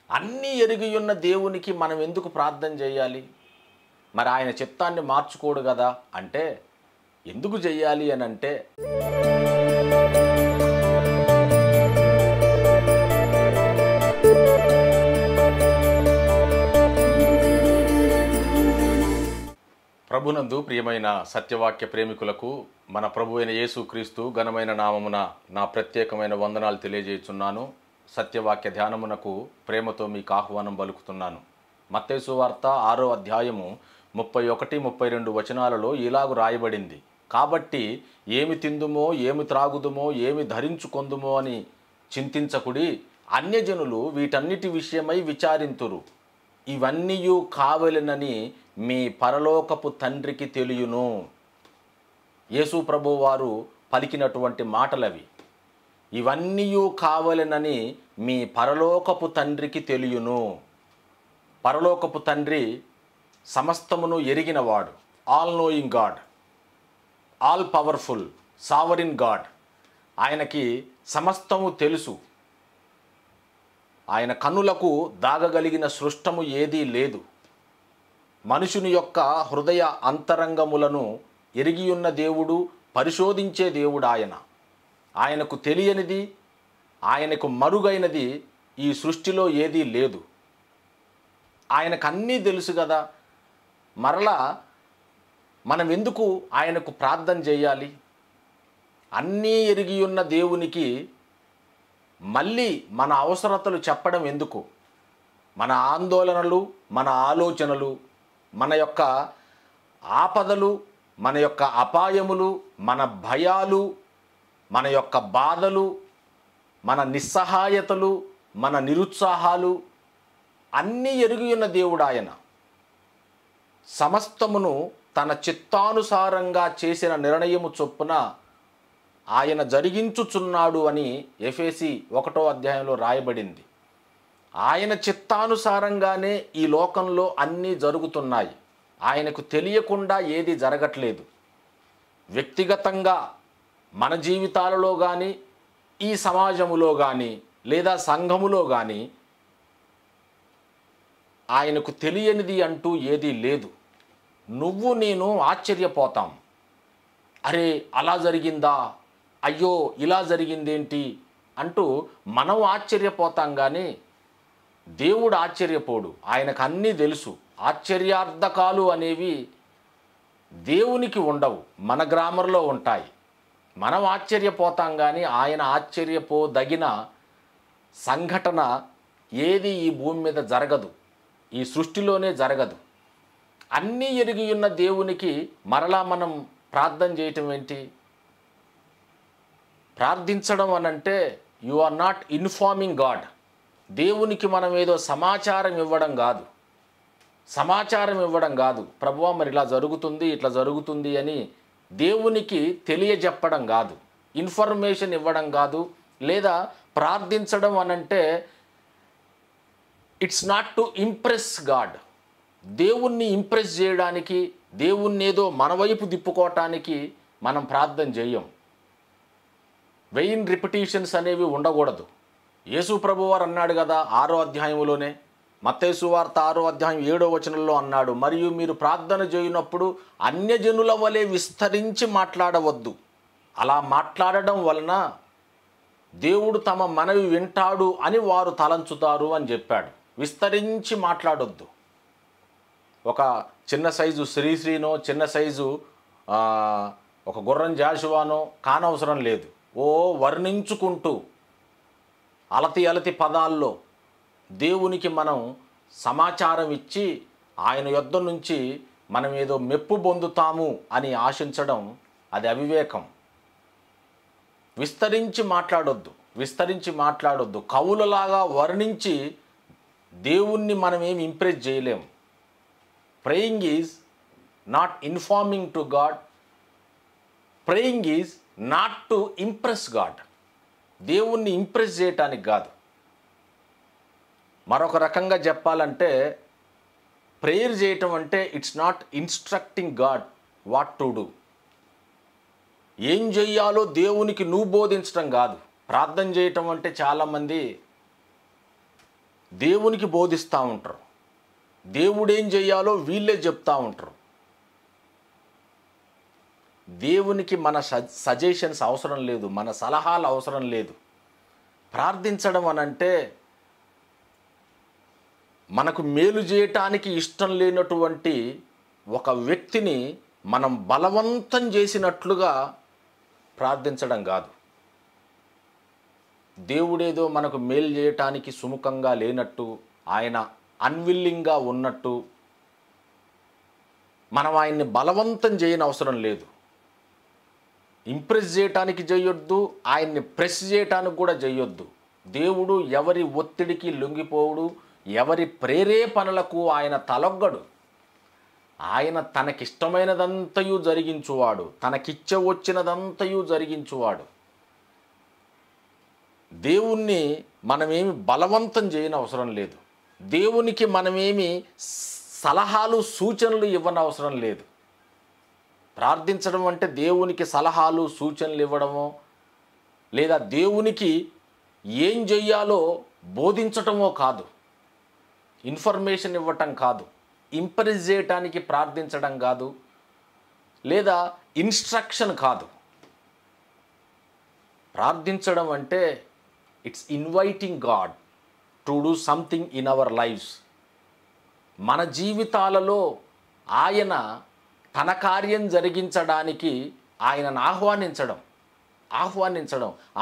అన్నీ ఎరిగి ఉన్న దేవునికి మనం ఎందుకు ప్రార్థన చేయాలి? మరి ఆయన చిత్తాన్ని మార్చుకోడు కదా అంటే, ఎందుకు చెయ్యాలి అని అంటే, ప్రభునందు ప్రియమైన సత్యవాక్య ప్రేమికులకు మన ప్రభు అయిన యేసుక్రీస్తు ఘనమైన నామమున నా ప్రత్యేకమైన వందనాలు తెలియజేయుచున్నాను. సత్యవాక్య ధ్యానమునకు ప్రేమతో మీకు ఆహ్వానం పలుకుతున్నాను. మత్తయి సువార్త 6వ అధ్యాయము 31-32 వచనాలలో ఇలాగు రాయబడింది. కాబట్టి ఏమి తిందుమో, ఏమి త్రాగుదుమో, ఏమి ధరించుకొందుమో అని చింతించకుడి. అన్యజనులు వీటన్నిటి విషయమై విచారింతురు. ఇవన్నీయు కావలెనని మీ పరలోకపు తండ్రికి తెలియును. యేసు ప్రభువు వారు పలికినటువంటి మాటలవి. ఇవన్నీయు కావలెనని మీ పరలోకపు తండ్రికి తెలియును. పరలోకపు తండ్రి సమస్తమును ఎరిగినవాడు, all knowing God, all powerful, sovereign God. ఆయనకి సమస్తము తెలుసు. ఆయన కన్నులకు దాగగలిగిన సృష్టము ఏదీ లేదు. మనుషుని యొక్క హృదయ అంతరంగములను ఎరిగియున్న దేవుడు, పరిశోధించే దేవుడు ఆయన. ఆయనకు తెలియనిది, ఆయనకు మరుగైనది ఈ సృష్టిలో ఏదీ లేదు. ఆయనకు అన్నీ తెలుసు కదా. మరలా మనం ఎందుకు ఆయనకు ప్రార్థన చేయాలి? అన్నీ ఎరిగియున్న దేవునికి మళ్ళీ మన అవసరతలు చెప్పడం ఎందుకు? మన ఆందోళనలు, మన ఆలోచనలు, మన యొక్క ఆపదలు, మన యొక్క అపాయములు, మన భయాలు, మన యొక్క బాధలు, మన నిస్సహాయతలు, మన నిరుత్సాహాలు అన్నీ ఎరిగి ఉన్న దేవుడు ఆయన. సమస్తమును తన చిత్తానుసారంగా చేసిన నిర్ణయము చొప్పున ఆయన జరిగించుచున్నాడు అని ఎఫెసీ 1వ అధ్యాయంలో రాయబడింది. ఆయన చిత్తానుసారంగానే ఈ లోకంలో అన్నీ జరుగుతున్నాయి. ఆయనకు తెలియకుండా ఏది జరగట్లేదు. వ్యక్తిగతంగా మన జీవితాలలో కానీ, ఈ సమాజములో కానీ, లేదా సంఘములో కానీ ఆయనకు తెలియనిది అంటూ ఏదీ లేదు. నువ్వు నేను ఆశ్చర్యపోతాం. అరే అలా జరిగిందా, అయ్యో ఇలా జరిగిందేంటి అంటూ మనం ఆశ్చర్యపోతాం. కానీ దేవుడు ఆశ్చర్యపోడు. ఆయనకు అన్నీ తెలుసు. ఆశ్చర్యార్థకాలు అనేవి దేవునికి ఉండవు, మన గ్రామర్లో ఉంటాయి. మనం ఆశ్చర్యపోతాం కానీ ఆయన ఆశ్చర్యపోదగిన సంఘటన ఏది ఈ భూమి మీద జరగదు, ఈ సృష్టిలోనే జరగదు. అన్నీ ఎరిగి ఉన్న దేవునికి మరలా మనం ప్రార్థన చేయటం ఏంటి? ప్రార్థించడం అనంటే you are not informing God. దేవునికి మనం ఏదో సమాచారం ఇవ్వడం కాదు. సమాచారం ఇవ్వడం కాదు. ప్రభువా మరి ఇలా జరుగుతుంది, ఇట్లా జరుగుతుంది అని దేవునికి తెలియజెప్పడం కాదు. ఇన్ఫర్మేషన్ ఇవ్వడం కాదు. లేదా ప్రార్థించడం అనంటే it's not to impress God. దేవుణ్ణి ఇంప్రెస్ చేయడానికి, దేవుణ్ణి ఏదో మన వైపు తిప్పుకోవటానికి మనం ప్రార్థన చేయం. వెయిన్ రిపిటీషన్స్ అనేవి ఉండకూడదు. యేసు ప్రభువారు అన్నాడు కదా 6వ అధ్యాయంలోనే, మత్తయి సువార్త 6వ అధ్యాయం 7వ వచనంలో అన్నాడు, మరియు మీరు ప్రార్థన చేయునప్పుడు అన్యజనుల వలె విస్తరించి మాట్లాడవద్దు. అలా మాట్లాడడం వలన దేవుడు తమ మనవి వింటాడు అని వారు తలంచుతారు అని చెప్పాడు. విస్తరించి మాట్లాడొద్దు. ఒక చిన్న సైజు శ్రీశ్రీనో, చిన్న సైజు ఒక గుర్రం జాషువానో కానవసరం లేదు. వర్ణించుకుంటూ అలతి అలతి పదాల్లో దేవునికి మనం సమాచారం ఇచ్చి ఆయన యొద్ద నుంచి మనం ఏదో మెప్పు పొందుతాము అని ఆశించడం అది అవివేకం. విస్తరించి మాట్లాడొద్దు, విస్తరించి మాట్లాడొద్దు. కవులలాగా వర్ణించి దేవుణ్ణి మనం ఏమి ఇంప్రెస్ చేయలేం. Praying is not informing to God. Praying is not to impress God. దేవుణ్ణి ఇంప్రెస్ చేయటానికి కాదు. మరొక రకంగా చెప్పాలంటే ప్రేయర్ చేయటం అంటే it's not instructing God what to do. ఏం చెయ్యాలో దేవునికి నువ్వు బోధించడం కాదు. ప్రార్థన చేయటం అంటే చాలామంది దేవునికి బోధిస్తూ ఉంటారు. దేవుడేం చేయాలో వీళ్ళే చెప్తూ ఉంటారు. దేవునికి మన సజెషన్స్ అవసరం లేదు, మన సలహాలు అవసరం లేదు. ప్రార్థించడం అనంటే మనకు మేలు చేయటానికి ఇష్టం లేనటువంటి ఒక వ్యక్తిని మనం బలవంతం చేసినట్లుగా ప్రార్థించడం కాదు. దేవుడేదో మనకు మేలు చేయటానికి సుముఖంగా లేనట్టు, ఆయన అన్విల్లింగ్గా ఉన్నట్టు మనం ఆయన్ని బలవంతం చేయని అవసరం లేదు. ఇంప్రెస్ చేయటానికి చేయొద్దు, ఆయన్ని ప్రెస్ చేయటానికి కూడా చేయొద్దు. దేవుడు ఎవరి ఒత్తిడికి లొంగిపోవుడు, ఎవరి ప్రేరేపణలకు ఆయన తలొగ్గడు. ఆయన తనకిష్టమైనదంతయు జరిగించువాడు, తనకిచ్చ వచ్చినదంతయు జరిగించువాడు. దేవుణ్ణి మనమేమి బలవంతం చేయని అవసరం లేదు. దేవునికి మనమేమి సలహాలు సూచనలు ఇవ్వనవసరం లేదు. ప్రార్థించడం అంటే దేవునికి సలహాలు సూచనలు ఇవ్వడమో, లేదా దేవునికి ఏం చెయ్యాలో బోధించటమో కాదు, ఇన్ఫర్మేషన్ ఇవ్వటం కాదు, ఇంప్రెస్ చేయటానికి ప్రార్థించడం కాదు, లేదా ఇన్స్ట్రక్షన్ కాదు. ప్రార్థించడం అంటే it's inviting God to do something in our lives. మన జీవితాలలో ఆయన తన కార్యం జరిగించడానికి ఆయనను ఆహ్వానించడం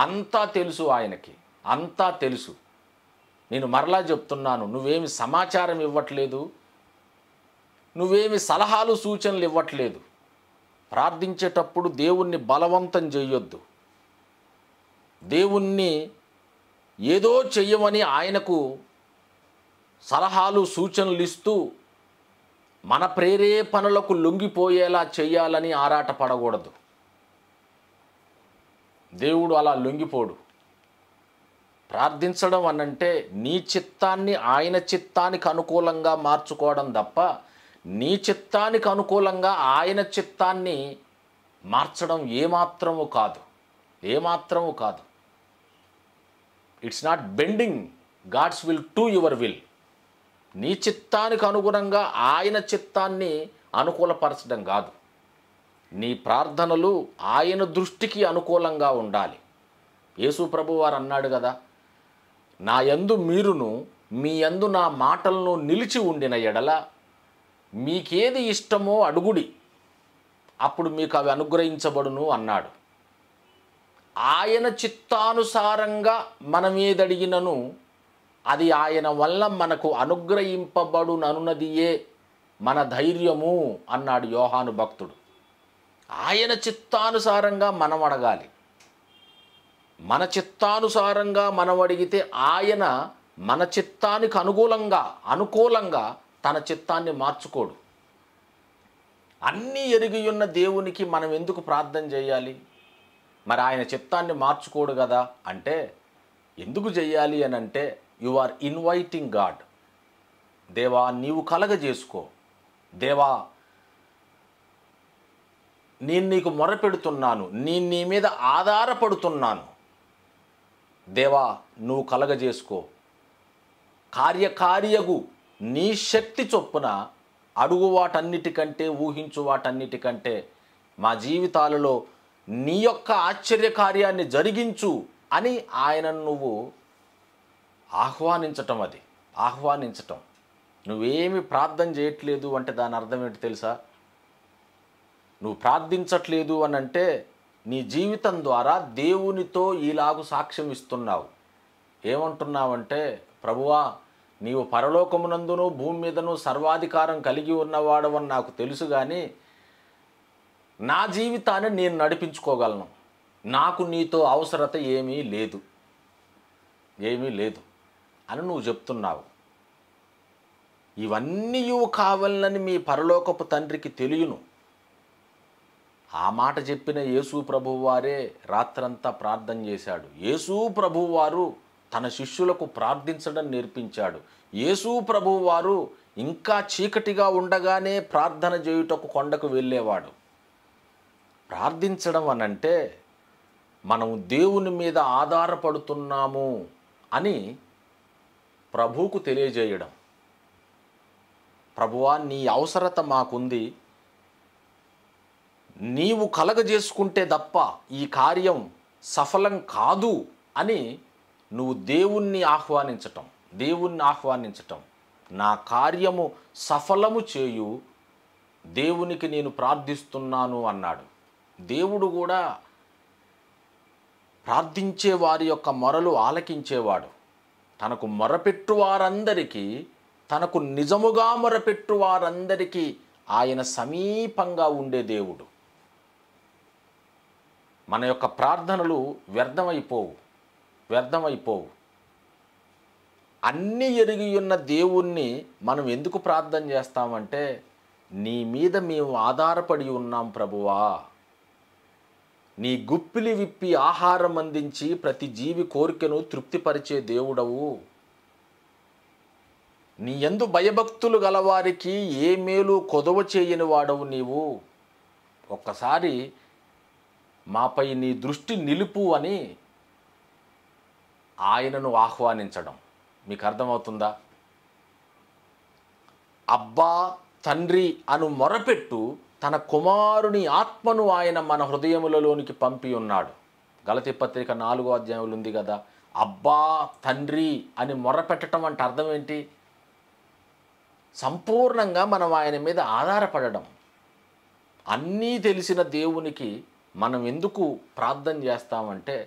అంతా తెలుసు ఆయనకి, అంతా తెలుసు. నేను మరలా చెప్తున్నాను, నువ్వేమి సమాచారం ఇవ్వట్లేదు, నువ్వేమి సలహాలు సూచనలు ఇవ్వట్లేదు. ప్రార్థించేటప్పుడు దేవుణ్ణి బలవంతం చేయొద్దు. దేవుణ్ణి ఏదో చెయ్యమని ఆయనకు సలహాలు సూచనలు ఇస్తూ మన ప్రేరేపణలకు లొంగిపోయేలా చెయ్యాలని ఆరాటపడకూడదు. దేవుడు అలా లొంగిపోడు. ప్రార్థించడం అనంటే నీ చిత్తాన్ని ఆయన చిత్తానికి అనుకూలంగా మార్చుకోవడం తప్ప, నీ చిత్తానికి అనుకూలంగా ఆయన చిత్తాన్ని మార్చడం ఏమాత్రము కాదు, ఏమాత్రము కాదు. It's not bending God's will to your will. నీ చిత్తానికి అనుగుణంగా ఆయన చిత్తాన్ని అనుకూలపరచడం కాదు. నీ ప్రార్థనలు ఆయన దృష్టికి అనుకూలంగా ఉండాలి. యేసు ప్రభు వారు అన్నాడు కదా, నా యందు మీరును మీ యందు నా మాటలను నిలిచి ఉండిన ఎడల మీకేది ఇష్టమో అడుగుడి, అప్పుడు మీకు అవి అనుగ్రహించబడును అన్నాడు. ఆయన చిత్తానుసారంగా మనం ఏదడిగినను అది ఆయన వల్ల మనకు అనుగ్రహింపబడుననున్నదియే మన ధైర్యము అన్నాడు యోహాను భక్తుడు. ఆయన చిత్తానుసారంగా మనం అడగాలి. మన చిత్తానుసారంగా మనం అడిగితే ఆయన మన చిత్తానికి అనుకూలంగా తన చిత్తాన్ని మార్చుకోడు. అన్నీ ఎరిగి ఉన్న దేవునికి మనం ఎందుకు ప్రార్థన చేయాలి? మరి ఆయన చిత్తాన్ని మార్చుకోడు కదా అంటే ఎందుకు చెయ్యాలి అని అంటే, యు ఆర్ ఇన్వైటింగ్ గాడ్. దేవా నీవు కలగజేసుకో, దేవా నేను నీకు మొరపెడుతున్నాను, నేను నీ మీద ఆధారపడుతున్నాను, దేవా నువ్వు కలగజేసుకో. కార్యకార్యగు నీ శక్తి చొప్పున అడుగు వాటన్నిటికంటే, ఊహించు వాటన్నిటికంటే మా జీవితాలలో నీ యొక్క ఆశ్చర్యకార్యాన్ని జరిగించు అని ఆయనను నువ్వు ఆహ్వానించటం. అది ఆహ్వానించటం. నువ్వేమి ప్రార్థన చేయట్లేదు అంటే దాని అర్థం ఏంటి తెలుసా? నువ్వు ప్రార్థించట్లేదు అని అంటే నీ జీవితం ద్వారా దేవునితో ఈలాగు సాక్ష్యం ఇస్తున్నావు. ఏమంటున్నావంటే, ప్రభువా నీవు పరలోకమునందును భూమి మీదను సర్వాధికారం కలిగి ఉన్నవాడవని నాకు తెలుసు, కానీ నా జీవితాన్ని నేను నడిపించుకోగలను, నాకు నీతో అవసరత ఏమీ లేదు అని నువ్వు చెప్తున్నావు. ఇవన్నీ కావాలని మీ పరలోకపు తండ్రికి తెలియను. ఆ మాట చెప్పిన యేసు ప్రభువారే రాత్రంతా ప్రార్థన చేశాడు. యేసు ప్రభువారు తన శిష్యులకు ప్రార్థించడం నేర్పించాడు. యేసు ప్రభువారు ఇంకా చీకటిగా ఉండగానే ప్రార్థన చేయుటకు కొండకు వెళ్ళేవాడు. ప్రార్థించడం అనంటే మనం దేవుని మీద ఆధారపడుతున్నాము అని ప్రభువుకు తెలియజేయడం. ప్రభువా, నీ అవసరత మాకుంది, నీవు కలగజేసుకుంటే తప్ప ఈ కార్యం సఫలం కాదు అని నువ్వు దేవుణ్ణి ఆహ్వానించటం. నా కార్యము సఫలము చేయు, దేవునికి నేను ప్రార్థిస్తున్నాను అన్నాడు. దేవుడు కూడా ప్రార్థించే వారి యొక్క మొరలు ఆలకించేవాడు. తనకు మొరపెట్టు వారందరికీ, తనకు నిజముగా మొరపెట్టు వారందరికీ ఆయన సమీపంగా ఉండే దేవుడు. మన యొక్క ప్రార్థనలు వ్యర్థమైపోవు. అన్నీ ఎరిగి ఉన్న దేవుణ్ణి మనం ఎందుకు ప్రార్థన చేస్తామంటే, నీ మీద మేము ఆధారపడి ఉన్నాం ప్రభువా, నీ గుప్పిలి విప్పి ఆహారం అందించి ప్రతి జీవి కోరికను తృప్తిపరిచే దేవుడవు, నీ యందు భయభక్తులు గలవారికి ఏ మేలు కొదవ చేయని వాడవు నీవు, ఒక్కసారి మాపై నీ దృష్టి నిలుపు అని ఆయనను ఆహ్వానించడం. మీకు అర్థమవుతుందా? అబ్బా తండ్రి అను మొరపెట్టు తన కుమారుని ఆత్మను ఆయన మన హృదయములలోనికి పంపి ఉన్నాడు. గలతీ పత్రిక 4వ అధ్యాయంలో ఉంది కదా, అబ్బా తండ్రి అని మొరపెట్టడం అంటే అర్థం ఏంటి? సంపూర్ణంగా మనం ఆయన మీద ఆధారపడడం. అన్నీ తెలిసిన దేవునికి మనం ఎందుకు ప్రార్థన చేస్తామంటే,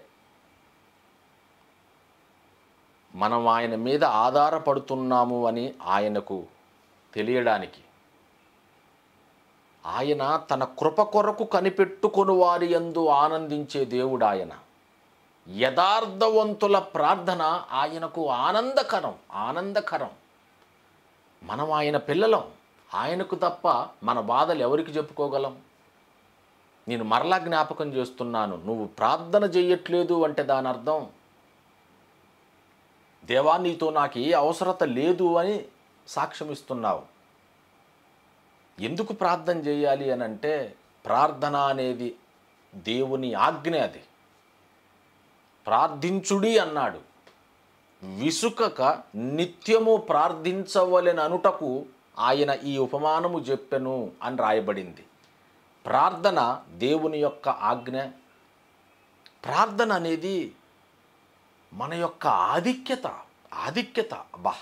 మనం ఆయన మీద ఆధారపడుతున్నాము అని ఆయనకు తెలియడానికి. ఆయన తన కృప కొరకు కనిపెట్టుకొని వారి యందు ఆనందించే దేవుడు ఆయన. యథార్థవంతుల ప్రార్థన ఆయనకు ఆనందకరం. మనం ఆయన పిల్లలం. ఆయనకు తప్ప మన బాధలు ఎవరికి చెప్పుకోగలం? నేను మరలా జ్ఞాపకం చేస్తున్నాను, నువ్వు ప్రార్థన చేయట్లేదు అంటే దాని అర్థం, దేవా నీతో నాకు ఏ అవసరత లేదు అని సాక్ష్యం ఇస్తున్నావు. ఎందుకు ప్రార్థన చేయాలి అని అంటే, ప్రార్థన అనేది దేవుని ఆజ్ఞ. అది ప్రార్థించుడి అన్నాడు. విసుకక నిత్యము ప్రార్థించవలెను అనుటకు ఆయన ఈ ఉపమానము చెప్పెను అని రాయబడింది. ప్రార్థన దేవుని యొక్క ఆజ్ఞ. ప్రార్థన అనేది మన యొక్క ఆధిక్యత. అబ్బా,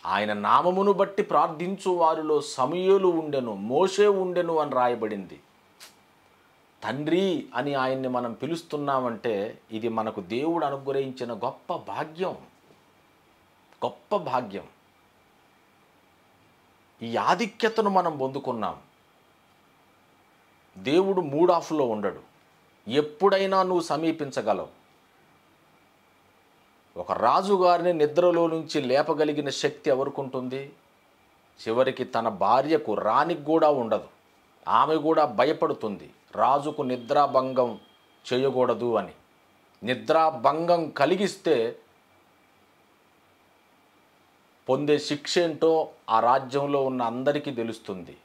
ఆయన నామమును బట్టి ప్రార్థించు వారిలో సమూయేలు ఉండెను, మోషే ఉండెను అని రాయబడింది. తండ్రి అని ఆయన్ని మనం పిలుస్తున్నామంటే ఇది మనకు దేవుడు అనుగ్రహించిన గొప్ప భాగ్యం. ఈ ఆధిక్యతను మనం పొందుకున్నాం. దేవుడు మూడ్ ఆఫ్లో ఉండడు. ఎప్పుడైనా నువ్వు సమీపించగలవు. ఒక రాజుగారిని నిద్రలో నుంచి లేపగలిగిన శక్తి ఎవరికి ఉంటుంది? చివరికి తన భార్యకు, రాణికి కూడా ఉండదు. ఆమె కూడా భయపడుతుంది, రాజుకు నిద్రాభంగం చేయకూడదు అని. నిద్రాభంగం కలిగిస్తే పొందే శిక్ష ఏంటో ఆ రాజ్యంలో ఉన్న అందరికీ తెలుస్తుంది.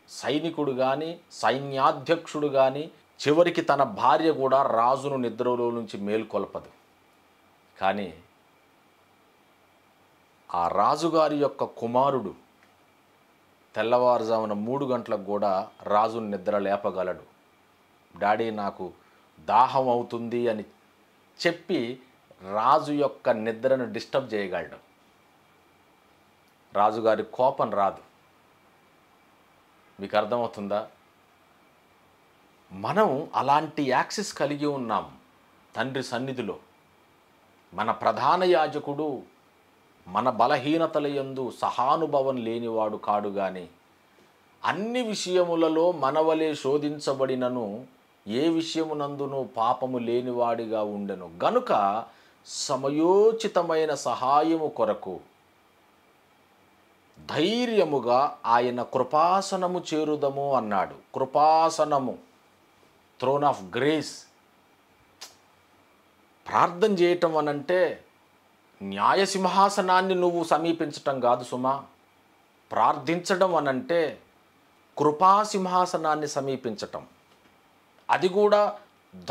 సైనికుడు కానీ, సైన్యాధ్యక్షుడు కానీ, చివరికి తన భార్య కూడా రాజును నిద్రలో నుంచి మేల్కొల్పదు. కానీ ఆ రాజుగారి యొక్క కుమారుడు తెల్లవారుజామున 3 గంటలకు కూడా రాజును నిద్ర లేపగలడు. డాడీ నాకు దాహం అవుతుంది అని చెప్పి రాజు యొక్క నిద్రను డిస్టర్బ్ చేయగలడు. రాజుగారి కోపం రాదు. మీకు అర్థమవుతుందా? మనం అలాంటి యాక్సెస్ కలిగి ఉన్నాం తండ్రి సన్నిధిలో. మన ప్రధాన యాజకుడు మన బలహీనతల యందు సహానుభవం లేనివాడు కాడు గాని, అన్ని విషయములలో మనవలే శోధించబడినను ఏ విషయమునందును పాపము లేనివాడిగా ఉండెను గనుక సమయోచితమైన సహాయము కొరకు ధైర్యముగా ఆయన కృపాసనము చేరుదము అన్నాడు. కృపాసనము, థ్రోన్ ఆఫ్ గ్రేస్. ప్రార్థన చేయటం అనంటే న్యాయసింహాసనాన్ని నువ్వు సమీపించటం కాదు సుమా. ప్రార్థించడం అనంటే కృపాసింహాసనాన్ని సమీపించటం. అది కూడా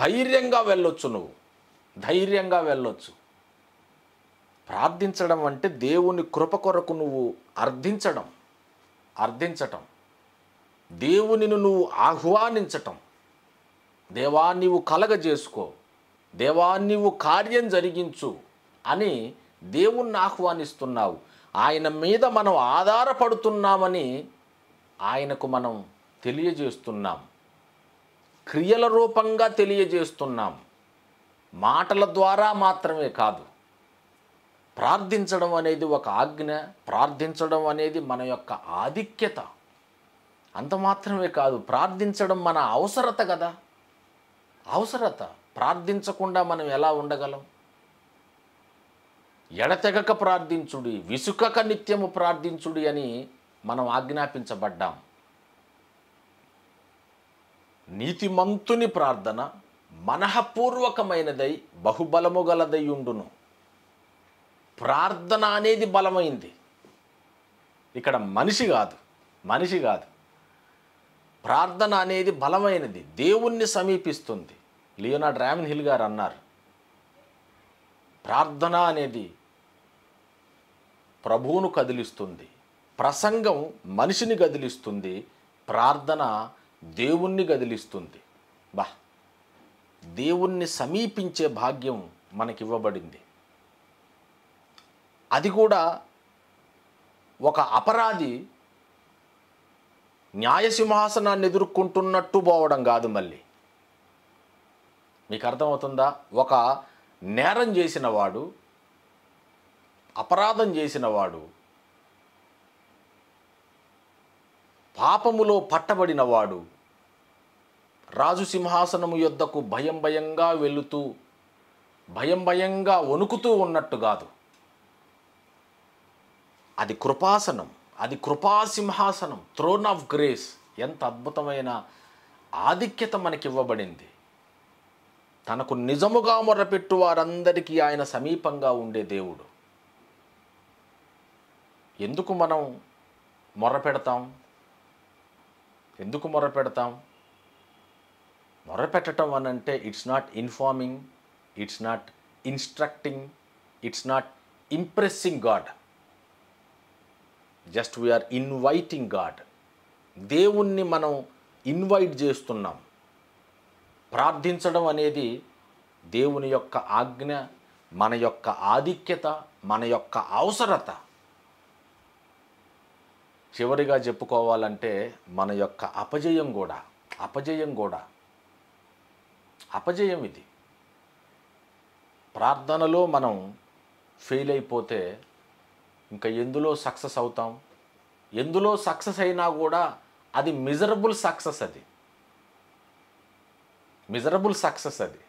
ధైర్యంగా వెళ్ళొచ్చు. నువ్వు ధైర్యంగా వెళ్ళొచ్చు. ప్రార్థించడం అంటే దేవుని కృప కొరకు నువ్వు అర్థించటం, దేవునిని నువ్వు ఆహ్వానించటం. దేవా నీవు కలగజేసుకో, దేవా నీవు కార్యం జరిగించు అని దేవుణ్ణి ఆహ్వానిస్తున్నావు. ఆయన మీద మనం ఆధారపడుతున్నామని ఆయనకు మనం తెలియజేస్తున్నాం. క్రియల రూపంగా తెలియజేస్తున్నాం. మాటల ద్వారా మాత్రమే కాదు. ప్రార్థించడం అనేది ఒక ఆజ్ఞ, ప్రార్థించడం అనేది మన యొక్క ఆధిక్యత. అంత మాత్రమే కాదు, ప్రార్థించడం మన అవసరత కదా. అవసరత. ప్రార్థించకుండా మనం ఎలా ఉండగలం? ఎడతెగక ప్రార్థించుడి, విసుకక నిత్యము ప్రార్థించుడి అని మనం ఆజ్ఞాపించబడ్డాం. నీతిమంతుని ప్రార్థన మనఃపూర్వకమైనదై బహుబలము గలదై ఉండును. ప్రార్థన అనేది బలమైంది. ఇక్కడ మనిషి కాదు. ప్రార్థన అనేది బలమైనది, దేవుణ్ణి సమీపిస్తుంది. లియోనార్డ్ రామిన్హిల్ గారు అన్నారు, ప్రార్థన అనేది ప్రభువును కదిలిస్తుంది, ప్రసంగం మనిషిని కదిలిస్తుంది, ప్రార్థన దేవుణ్ణి కదిలిస్తుంది. దేవుణ్ణి సమీపించే భాగ్యం మనకివ్వబడింది. అది కూడా ఒక అపరాధి న్యాయసింహాసనాన్ని ఎదుర్కొంటున్నట్టు పోవడం కాదు. మళ్ళీ మీకు అర్థమవుతుందా? ఒక నేరం చేసిన వాడు, అపరాధం చేసిన వాడు, పాపములో పట్టబడినవాడు రాజు సింహాసనము యొద్దకు భయంగా వెళుతూ, భయంగా వణుకుతూ ఉన్నట్టు కాదు. అది కృపాసనం, అది కృపాసింహాసనం, థ్రోన్ ఆఫ్ గ్రేస్. ఎంత అద్భుతమైన ఆధిక్యత మనకివ్వబడింది. తనకు నిజముగా మొరపెట్టు వారందరికీ ఆయన సమీపంగా ఉండే దేవుడు. ఎందుకు మనం మొరపెడతాం? మొరపెట్టడం అనంటే it's not informing, it's not instructing, it's not impressing God. Just we are inviting God. దేవుణ్ణి మనం ఇన్వైట్ చేస్తున్నాం. ప్రార్థించడం అనేది దేవుని యొక్క ఆజ్ఞ, మన యొక్క ఆధిక్యత, మన యొక్క అవసరత. చివరిగా చెప్పుకోవాలంటే మన యొక్క అపజయం ఇది. ప్రార్థనలో మనం ఫెయిల్ అయిపోతే ఇంకా ఎందులో సక్సెస్ అవుతాం? ఎందులో సక్సెస్ అయినా కూడా అది మిజరబుల్ సక్సెస్. అది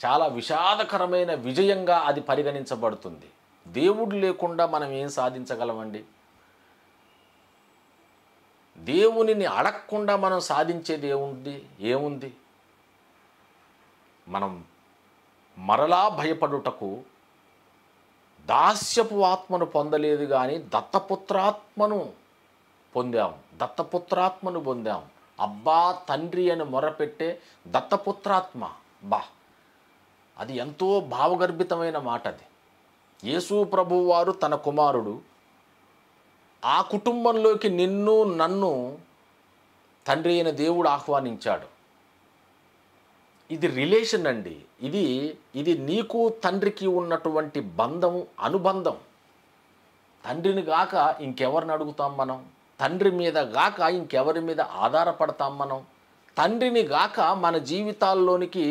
చాలా విషాదకరమైన విజయంగా అది పరిగణించబడుతుంది. దేవుడు లేకుండా మనం ఏం సాధించగలమండి? దేవునిని అడగకుండా మనం సాధించేది ఏముంది? మనం మరలా భయపడుటకు దాస్యపు ఆత్మను పొందలేదు కానీ దత్తపుత్రాత్మను పొందాం. అబ్బా తండ్రి అని మొరపెట్టే దత్తపుత్రాత్మ. అది ఎంతో భావగర్భితమైన మాట. అది యేసు ప్రభువు వారు తన కుమారుడు, ఆ కుటుంబంలోకి నిన్ను నన్ను తండ్రి అయిన దేవుడు ఆహ్వానించాడు. ఇది రిలేషన్ అండి. ఇది నీకు తండ్రికి ఉన్నటువంటి అనుబంధం. తండ్రిని గాక ఇంకెవరిని అడుగుతాం మనం? తండ్రి మీద గాక ఇంకెవరి మీద ఆధారపడతాం మనం? తండ్రిని గాక మన జీవితాల్లోనికి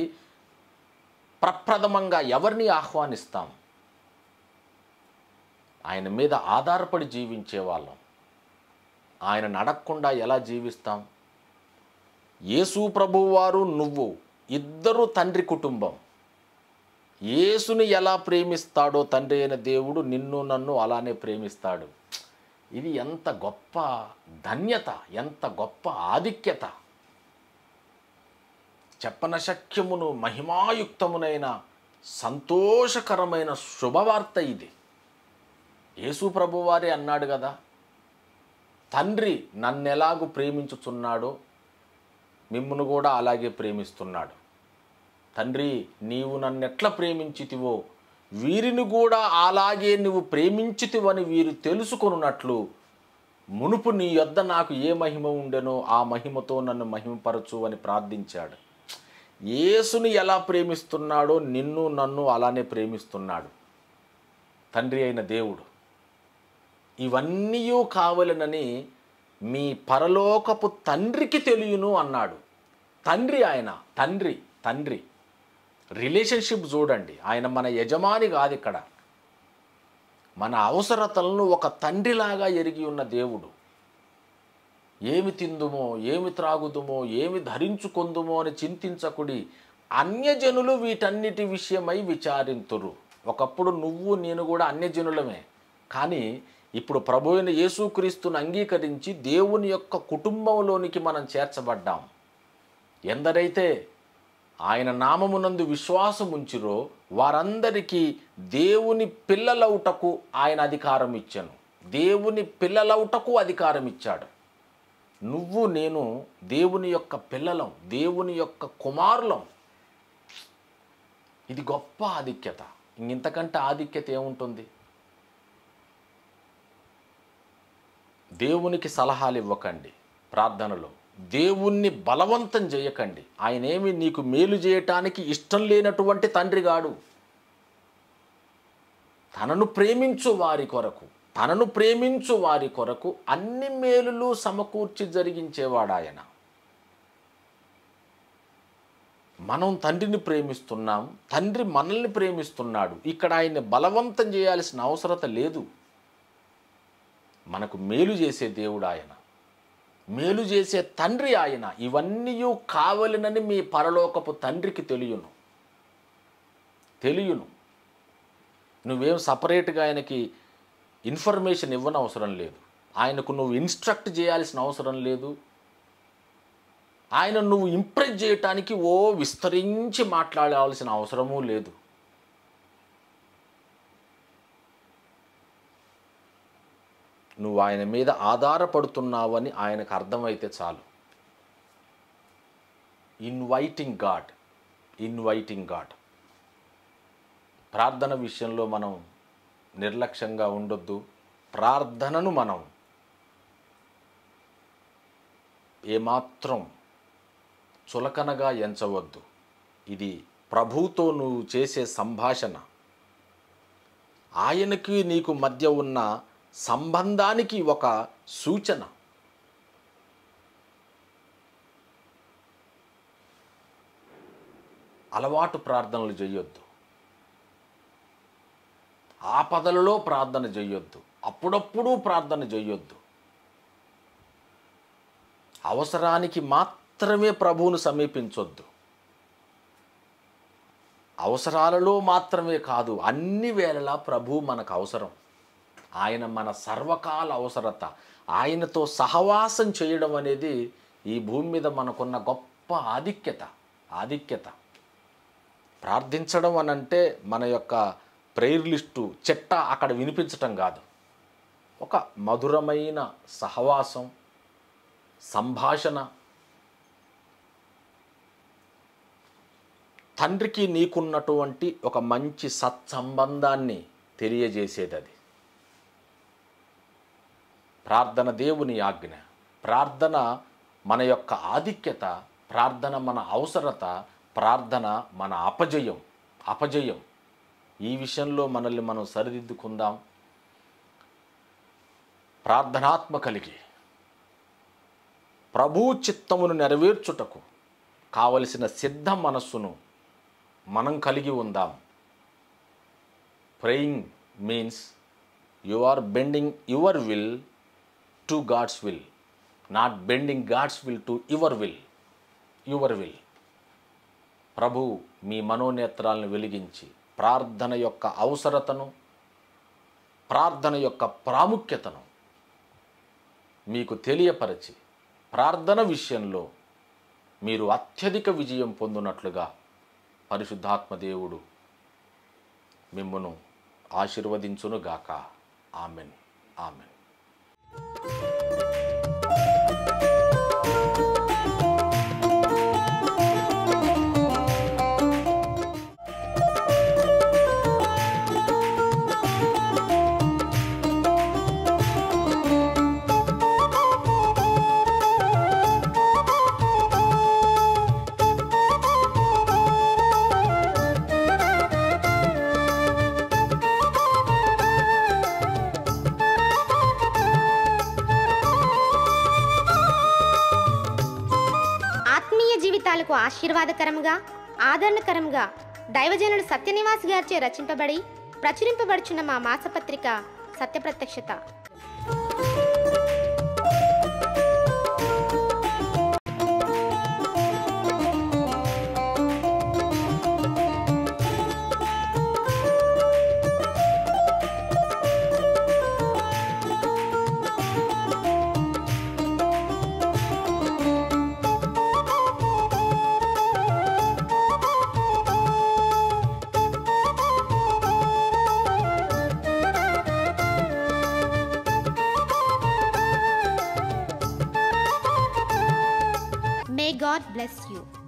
ప్రప్రథమంగా ఎవరిని ఆహ్వానిస్తాం? ఆయన మీద ఆధారపడి జీవించే వాళ్ళం. ఆయన నడక్కుండా ఎలా జీవిస్తాం? యేసు ప్రభువు వారు, నువ్వు ఇద్దరు తండ్రి కుటుంబం. యేసుని ఎలా ప్రేమిస్తాడో తండ్రి అయిన దేవుడు నిన్ను నన్ను అలానే ప్రేమిస్తాడు. ఇది ఎంత గొప్ప ధన్యత, ఎంత గొప్ప ఆధిక్యత! చెప్పనశక్యమును మహిమాయుక్తమునైన సంతోషకరమైన శుభవార్త ఇది. యేసు ప్రభువారే అన్నాడు కదా, తండ్రి నన్నెలాగు ప్రేమించుచున్నాడో మిమ్మును కూడా అలాగే ప్రేమిస్తున్నాడు. తండ్రి నీవు నన్నెట్లా ప్రేమించితివో వీరిని కూడా అలాగే నువ్వు ప్రేమించితివని వీరు తెలుసుకొనున్నట్లు మునుపు నీ యొద్ద నాకు ఏ మహిమ ఉండెనో ఆ మహిమతో నన్ను మహిమపరచు అని ప్రార్థించాడు. యేసుని ఎలా ప్రేమిస్తున్నాడో నిన్ను నన్ను అలానే ప్రేమిస్తున్నాడు తండ్రి అయిన దేవుడు. ఇవన్నీ కావాలనని మీ పరలోకపు తండ్రికి తెలియను అన్నాడు. తండ్రి ఆయన, తండ్రి రిలేషన్షిప్ చూడండి. ఆయన మన యజమాని కాదు, ఇక్కడ మన అవసరతలను ఒక తండ్రిలాగా ఎరిగి ఉన్న దేవుడు. ఏమి తిందుమో, ఏమి త్రాగుదుమో, ఏమి ధరించుకొందుమో అని చింతించకుడి, అన్యజనులు వీటన్నిటి విషయమై విచారింతురు. ఒకప్పుడు నువ్వు నేను కూడా అన్యజనులమే, కానీ ఇప్పుడు ప్రభు అయిన యేసుక్రీస్తును అంగీకరించి దేవుని యొక్క కుటుంబంలోనికి మనం చేర్చబడ్డాం. ఎందరైతే ఆయన నామమునందు విశ్వాసం ఉంచిరో వారందరికీ దేవుని పిల్లలవుటకు ఆయన అధికారం ఇచ్చాను. దేవుని పిల్లలవుటకు అధికారం ఇచ్చాడు. నువ్వు నేను దేవుని యొక్క పిల్లలం, దేవుని యొక్క కుమారులం. ఇది గొప్ప ఆధిక్యత. ఇంతకంటే ఆధిక్యత ఏముంటుంది? దేవునికి సలహాలు ఇవ్వకండి ప్రార్థనలో. దేవుణ్ణి బలవంతం చేయకండి. ఆయనేమి నీకు మేలు చేయటానికి ఇష్టం లేనటువంటి తండ్రి గాడు. తనను ప్రేమించు వారి కొరకు అన్ని మేలులు సమకూర్చి జరిగించేవాడు ఆయన. మనం తండ్రిని ప్రేమిస్తున్నాం, తండ్రి మనల్ని ప్రేమిస్తున్నాడు. ఇక్కడ ఆయన్ని బలవంతం చేయాల్సిన అవసరత లేదు. మనకు మేలు చేసే దేవుడు ఆయన, మేలు చేసే తండ్రి ఆయన. ఇవన్నీ కావాలనని మీ పరలోకపు తండ్రికి తెలియను. నువ్వేం సపరేట్గా ఆయనకి ఇన్ఫర్మేషన్ ఇవ్వనవసరం లేదు. ఆయనకు నువ్వు ఇన్స్ట్రక్ట్ చేయాల్సిన అవసరం లేదు. ఆయన నువ్వు ఇంప్రెస్ చేయటానికి విస్తరించి మాట్లాడాల్సిన అవసరమూ లేదు. నువ్వు ఆయన మీద ఆధారపడుతున్నావని ఆయనకు అర్థమైతే చాలు. Inviting God. ప్రార్థన విషయంలో మనం నిర్లక్ష్యంగా ఉండొద్దు. ప్రార్థనను మనం ఏమాత్రం చులకనగా ఎంచవద్దు. ఇది ప్రభువుతో నువ్వు చేసే సంభాషణ. ఆయనకి నీకు మధ్య ఉన్న సంబంధానికి ఒక సూచన. అలవాటు ప్రార్థనలు చేయొద్దు. ఆపదలలో ప్రార్థన చేయొద్దు. అప్పుడప్పుడు ప్రార్థన చేయొద్దు. అవసరానికి మాత్రమే ప్రభువును సమీపించొద్దు. అవసరాలలో మాత్రమే కాదు, అన్ని వేళలా ప్రభువు మనకు అవసరం. ఆయన మన సర్వకాల అవసరత. ఆయనతో సహవాసం చేయడం అనేది ఈ భూమి మీద మనకున్న గొప్ప ఆధిక్యత. ప్రార్థించడం అనంటే మన యొక్క ప్రేయర్ లిస్టు చెట్ట అక్కడ వినిపించటం కాదు. ఒక మధురమైన సహవాసం, సంభాషణ. తండ్రికి నీకున్నటువంటి ఒక మంచి సత్సంబంధాన్ని తెలియజేసేది అది. ప్రార్థన దేవుని ఆజ్ఞ. ప్రార్థన మన యొక్క ఆధిక్యత. ప్రార్థన మన అవసరత. ప్రార్థన మన అపజయం. ఈ విషయంలో మనల్ని మనం సరిదిద్దుకుందాం. ప్రార్థనాత్మ కలిగి ప్రభు చిత్తమును నెరవేర్చుటకు కావలసిన సిద్ధ మనస్సును మనం కలిగి ఉందాం. Praying means you are bending your will to God's will, not bending God's will to your will. ప్రభు మీ మనోనేత్రాలను వెలిగించి ప్రార్థన యొక్క అవసరతను, ప్రార్థన యొక్క ప్రాముఖ్యతను మీకు తెలియపరచి ప్రార్థన విషయంలో మీరు అత్యధిక విజయం పొందినట్లుగా పరిశుద్ధాత్మ దేవుడు మిమ్మును ఆశీర్వదించునుగాక. ఆమెన్. సంఘాలకు ఆశీర్వాదకరముగా, ఆదరణకరముగా దైవజనుడు సత్యనివాస్ గారిచే రచింపబడి ప్రచురింపబడుచున్న మా మాసపత్రిక సత్యప్రత్యక్షత. May God bless you.